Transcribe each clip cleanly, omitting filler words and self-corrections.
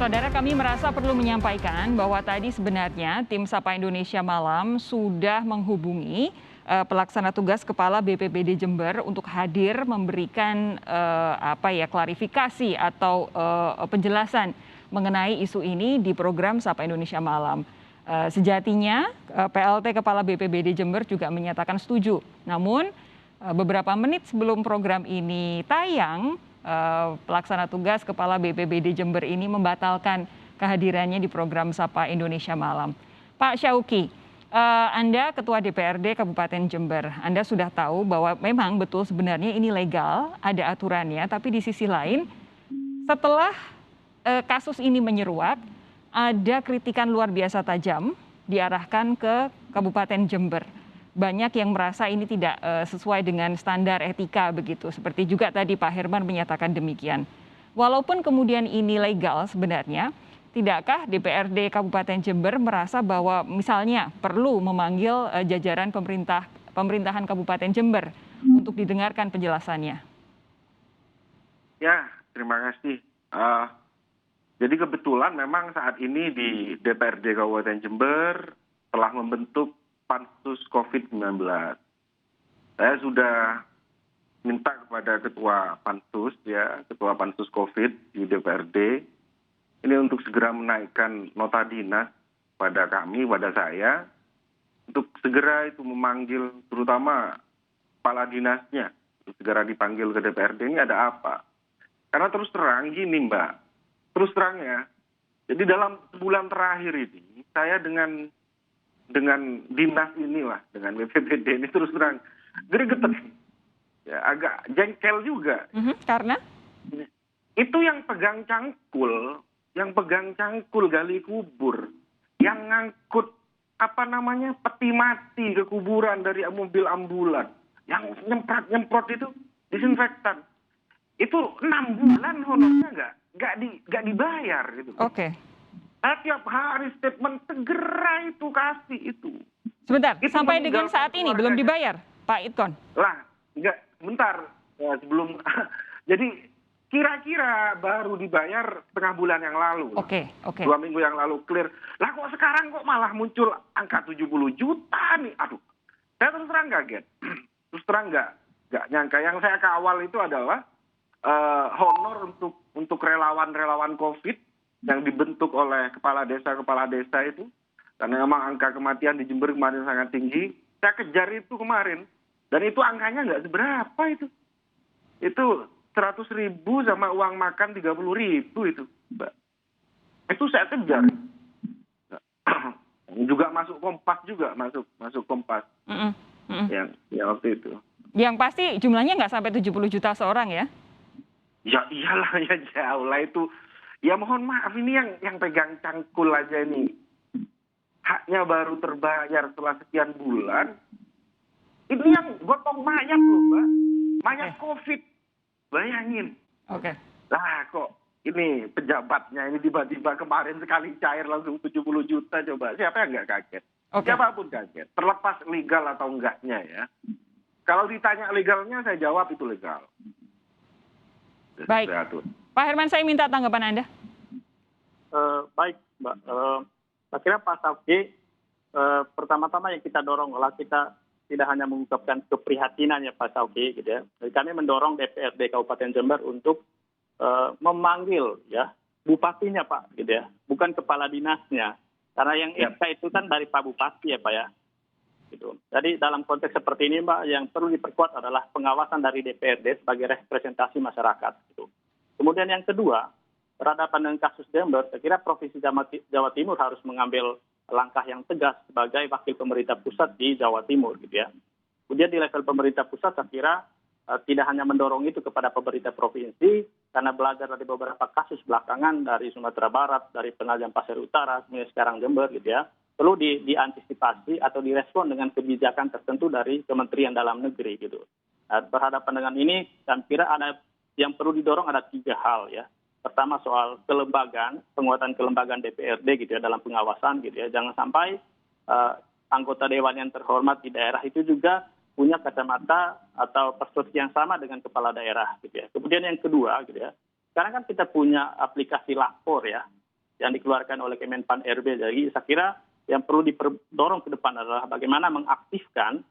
Saudara, kami merasa perlu menyampaikan bahwa tadi sebenarnya tim Sapa Indonesia Malam sudah menghubungi pelaksana tugas Kepala BPBD Jember untuk hadir memberikan klarifikasi atau penjelasan mengenai isu ini di program Sapa Indonesia Malam. Sejatinya PLT Kepala BPBD Jember juga menyatakan setuju. Namun beberapa menit sebelum program ini tayang, pelaksana tugas Kepala BPBD Jember ini membatalkan kehadirannya di program Sapa Indonesia Malam. Pak Syauki, Anda Ketua DPRD Kabupaten Jember, Anda sudah tahu bahwa memang betul sebenarnya ini legal, ada aturannya, tapi di sisi lain setelah kasus ini menyeruak, ada kritikan luar biasa tajam diarahkan ke Kabupaten Jember. Banyak yang merasa ini tidak sesuai dengan standar etika begitu. Seperti juga tadi Pak Herman menyatakan demikian. Walaupun kemudian ini legal sebenarnya, tidakkah DPRD Kabupaten Jember merasa bahwa misalnya perlu memanggil jajaran pemerintahan Kabupaten Jember untuk didengarkan penjelasannya? Ya, terima kasih. Jadi kebetulan memang saat ini di DPRD Kabupaten Jember telah membentuk Pansus COVID-19. Saya sudah minta kepada Ketua Pansus, Ketua Pansus COVID di DPRD, ini untuk segera menaikkan nota dinas pada kami, pada saya, untuk segera itu memanggil terutama kepala dinasnya, untuk segera dipanggil ke DPRD. Ini ada apa? Karena terus terang gini Mbak, terus terangnya, jadi dalam sebulan terakhir ini, saya dengan dinas inilah, dengan BPBD ini terus terang gregetan, ya, agak jengkel juga. Karena? Itu yang pegang cangkul gali kubur, yang ngangkut peti mati ke kuburan dari mobil ambulan, yang nyemprot itu disinfektan. Itu 6 bulan honornya nggak dibayar gitu. Oke. Tiap hari statement segera itu kasih itu. Sebentar, Itu sampai dengan saat ini belum dibayar, Pak Itkon? Lah, enggak, sebentar. Ya, sebelum, jadi kira-kira baru dibayar setengah bulan yang lalu. Oke. 2 minggu yang lalu clear. Lah kok sekarang kok malah muncul angka 70 juta nih. Aduh, saya terus terang kaget. Terus terang nggak nyangka. Yang saya kawal itu adalah honor untuk relawan-relawan COVID yang dibentuk oleh kepala desa itu, karena memang angka kematian di Jember kemarin sangat tinggi. Saya kejar itu kemarin, dan itu angkanya nggak seberapa itu 100.000 sama uang makan 30.000 itu, Mbak. Itu saya kejar. Juga masuk Kompas juga, masuk Kompas. Yang waktu itu. Yang pasti jumlahnya nggak sampai 70 juta seorang ya? Ya iyalah, ya jauh lah itu. Ya mohon maaf, ini yang pegang cangkul aja ini. Haknya baru terbayar setelah sekian bulan. Ini yang gotong mayat loh, Mbak. Mayat COVID. Bayangin. Oke. Lah kok ini pejabatnya ini tiba-tiba kemarin sekali cair langsung 70 juta coba. Siapa yang nggak kaget? Siapapun kaget. Terlepas legal atau enggaknya ya. Kalau ditanya legalnya, saya jawab itu legal. Baik. Pak Herman, saya minta tanggapan Anda. Baik, Mbak. Saya kira Pak Syauki, pertama-tama yang kita dorong adalah kita tidak hanya mengungkapkan keprihatinan ya Pak Syauki, gitu ya. Jadi kami mendorong DPRD Kabupaten Jember untuk memanggil ya bupatinya Pak, gitu ya, bukan kepala dinasnya. Karena yang SK itu kan dari Pak Bupati ya Pak ya. Gitu. Jadi dalam konteks seperti ini Mbak, yang perlu diperkuat adalah pengawasan dari DPRD sebagai representasi masyarakat. Gitu. Kemudian yang kedua, berhadapan dengan kasus Jember, saya kira Provinsi Jawa Timur harus mengambil langkah yang tegas sebagai wakil pemerintah pusat di Jawa Timur. Gitu ya. Kemudian di level pemerintah pusat, saya kira tidak hanya mendorong itu kepada pemerintah provinsi, karena belajar dari beberapa kasus belakangan dari Sumatera Barat, dari Penajam Pasir Utara, kemudian sekarang Jember, gitu ya. Perlu diantisipasi atau direspon dengan kebijakan tertentu dari Kementerian Dalam Negeri gitu. Berhadapan dengan ini, saya kira ada yang perlu didorong ada 3 hal ya. Pertama soal kelembagaan, penguatan kelembagaan DPRD gitu ya dalam pengawasan gitu ya. Jangan sampai anggota dewan yang terhormat di daerah itu juga punya kacamata atau perspektif yang sama dengan kepala daerah gitu ya. Kemudian yang kedua gitu ya. Sekarang kan kita punya aplikasi lapor ya. yang dikeluarkan oleh Kemenpan RB. Jadi saya kira yang perlu didorong ke depan adalah bagaimana mengaktifkan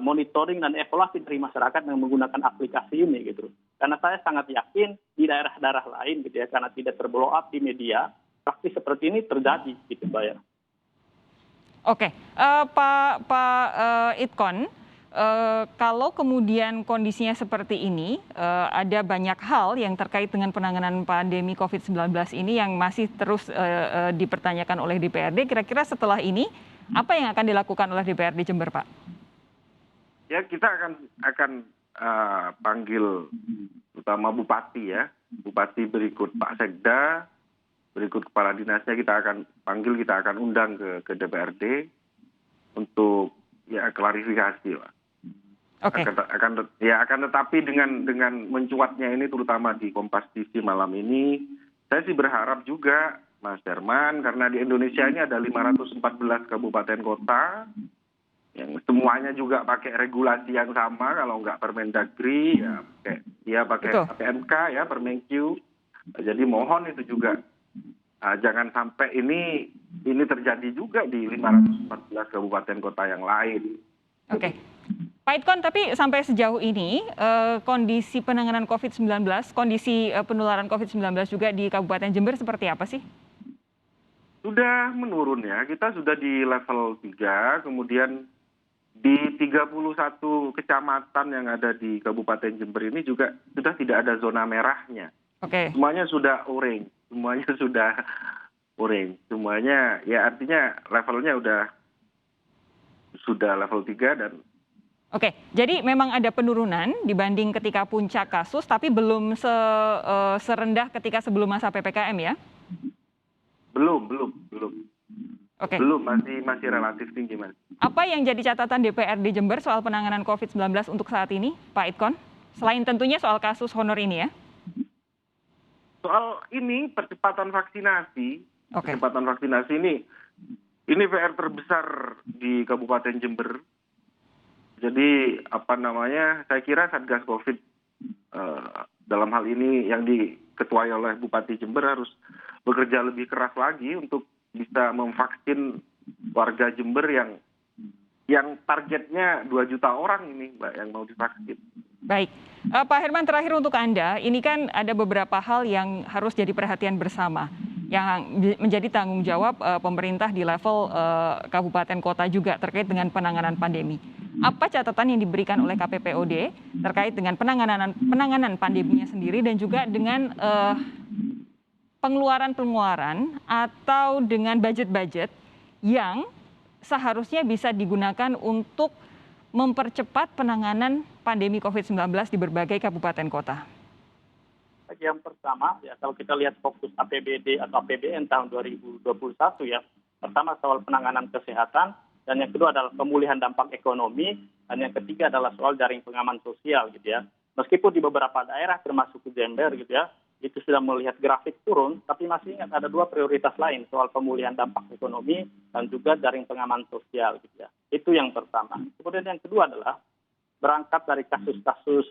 monitoring dan evaluasi dari masyarakat yang menggunakan aplikasi ini gitu. Karena saya sangat yakin di daerah-daerah lain gitu ya, karena tidak terblow up di media, praktis seperti ini terjadi gitu Mbak ya. Oke, Pak Idkon, kalau kemudian kondisinya seperti ini, ada banyak hal yang terkait dengan penanganan pandemi COVID-19 ini yang masih terus dipertanyakan oleh DPRD. Kira-kira setelah ini, apa yang akan dilakukan oleh DPRD Jember, Pak? Ya, kita akan panggil terutama bupati ya, bupati berikut Pak Sekda, berikut kepala dinasnya kita akan panggil, kita akan undang ke DPRD untuk ya klarifikasi lah. Oke. Akan tetapi dengan mencuatnya ini terutama di Kompas TV malam ini, saya sih berharap juga Mas Herman, karena di Indonesia ini ada 514 kabupaten kota yang semuanya juga pakai regulasi yang sama, kalau nggak Permendagri ya pakai PMK ya, Permenkyu. Jadi mohon itu juga jangan sampai ini terjadi juga di 514 kabupaten kota yang lain. Oke. Pak Idkon, tapi sampai sejauh ini kondisi penanganan COVID-19, kondisi penularan COVID-19 juga di Kabupaten Jember seperti apa sih? Sudah menurun ya, kita sudah di level 3, kemudian di 31 kecamatan yang ada di Kabupaten Jember ini juga sudah tidak ada zona merahnya. Oke. Semuanya sudah orange, semuanya ya artinya levelnya sudah level 3 dan Oke, jadi memang ada penurunan dibanding ketika puncak kasus, tapi belum serendah ketika sebelum masa PPKM ya? Belum. Oke. Belum, masih relatif tinggi, Mas. Apa yang jadi catatan DPRD Jember soal penanganan COVID-19 untuk saat ini, Pak Idkon? Selain tentunya soal kasus honor ini ya? Soal ini percepatan vaksinasi, Oke. percepatan vaksinasi ini PR terbesar di Kabupaten Jember. Jadi saya kira Satgas Covid dalam hal ini yang diketuai oleh Bupati Jember harus bekerja lebih keras lagi untuk bisa memvaksin warga Jember yang targetnya 2 juta orang ini, Mbak, yang mau divaksin. Baik, Pak Herman, terakhir untuk Anda, ini kan ada beberapa hal yang harus jadi perhatian bersama, yang menjadi tanggung jawab pemerintah di level kabupaten kota juga terkait dengan penanganan pandemi. Apa catatan yang diberikan oleh KPPOD terkait dengan penanganan pandeminya sendiri dan juga dengan pengeluaran atau dengan budget-budget yang seharusnya bisa digunakan untuk mempercepat penanganan pandemi COVID-19 di berbagai kabupaten kota? Yang pertama, ya kalau kita lihat fokus APBD atau APBN tahun 2021 ya, pertama soal penanganan kesehatan, dan yang kedua adalah pemulihan dampak ekonomi, dan yang ketiga adalah soal jaring pengaman sosial gitu ya. Meskipun di beberapa daerah termasuk Jember gitu ya, itu sudah melihat grafik turun, tapi masih ingat ada 2 prioritas lain, soal pemulihan dampak ekonomi dan juga jaring pengaman sosial gitu ya. Itu yang pertama. Kemudian yang kedua adalah berangkat dari kasus-kasus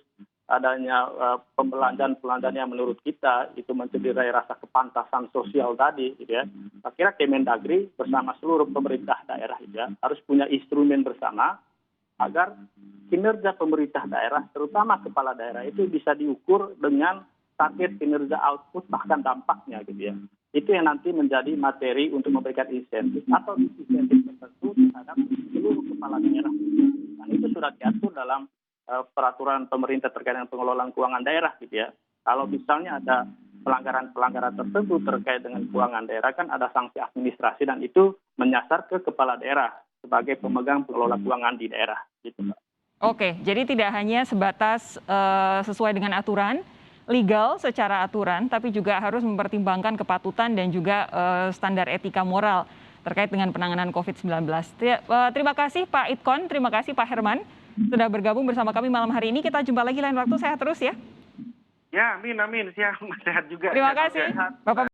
adanya pembelanjaan yang menurut kita itu mencederai rasa kepantasan sosial tadi gitu ya. Saya kira Kemendagri bersama seluruh pemerintah daerah gitu ya, harus punya instrumen bersama agar kinerja pemerintah daerah, terutama kepala daerah itu bisa diukur dengan target kinerja output bahkan dampaknya gitu ya. Itu yang nanti menjadi materi untuk memberikan insentif atau insentif tertentu terhadap seluruh kepala daerah. Dan itu sudah diatur dalam peraturan pemerintah terkait dengan pengelolaan keuangan daerah gitu ya. Kalau misalnya ada pelanggaran tertentu terkait dengan keuangan daerah, kan ada sanksi administrasi dan itu menyasar ke kepala daerah sebagai pemegang pengelola keuangan di daerah gitu. Oke, jadi tidak hanya sebatas sesuai dengan aturan legal secara aturan, tapi juga harus mempertimbangkan kepatutan dan juga standar etika moral terkait dengan penanganan COVID-19. Terima kasih Pak Idkon, terima kasih Pak Herman sudah bergabung bersama kami malam hari ini. Kita jumpa lagi lain waktu, sehat terus ya. Ya, amin, siap, sehat juga. Terima kasih. Bapak